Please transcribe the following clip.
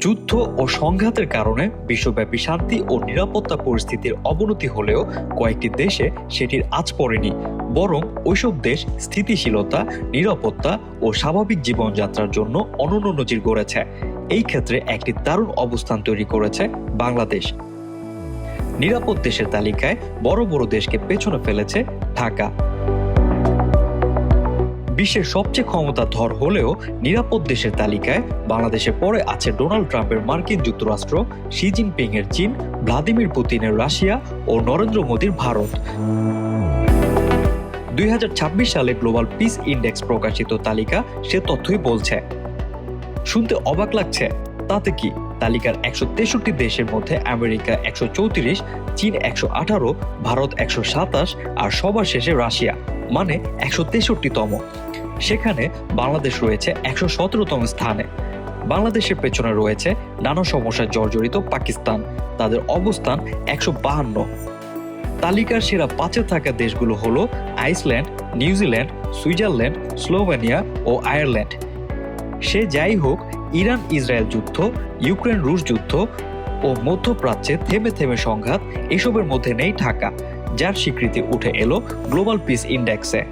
যুদ্ধ ও সংঘাতের কারণে বিশ্বব্যাপী শান্তি ও নিরাপত্তা পরিস্থিতির অবনতি হলেও কয়েকটি দেশে সেটির আঁচ পড়েনি, বরং ওইসব দেশ স্থিতিশীলতা, নিরাপত্তা ও স্বাভাবিক জীবনযাত্রার জন্য অনন্য নজির গড়েছে। এই ক্ষেত্রে একটি দারুণ অবস্থান তৈরি করেছে বাংলাদেশ। নিরাপদ দেশের তালিকায় বড় বড় দেশকে পেছনে ফেলেছে ঢাকা। বিশ্বের সবচেয়ে ক্ষমতাধর হলেও নিরাপদ দেশের তালিকায় বাংলাদেশের পরে আছে ডোনাল্ড ট্রাম্পের মার্কিন যুক্তরাষ্ট্র, শি জিনপিং এর চীন, ভ্লাদিমির পুতিনের রাশিয়া ও নরেন্দ্র মোদীর ভারত। 2026 সালে গ্লোবাল পিস ইন্ডেক্স প্রকাশিত তালিকা সে তথ্যই বলছে। শুনতে অবাক লাগছে, তাতে কি? তালিকার 163 দেশের মধ্যে আমেরিকা 134, চীন 118, ভারত 127 আর সবার শেষে রাশিয়া, মানে 163তম। সেখানে বাংলাদেশ রয়েছে 117তম স্থানে। বাংলাদেশের পেছনে রয়েছে নানা সমস্যায় জর্জরিত পাকিস্তান, তাদের অবস্থান 152। তালিকার সেরা 5-এ থাকা দেশগুলো হলো আইসল্যান্ড, নিউজিল্যান্ড, সুইজারল্যান্ড, স্লোভেনিয়া ও আয়ারল্যান্ড। সে যাই হোক, ইরান ইসরায়েল যুদ্ধ, ইউক্রেন রুশ যুদ্ধ ও মধ্যপ্রাচ্যে থেমে থেমে সংঘাত, এসবের মধ্যে নেই ঢাকা, যার স্বীকৃতি উঠে এলো গ্লোবাল পিস ইন্ডেক্সে।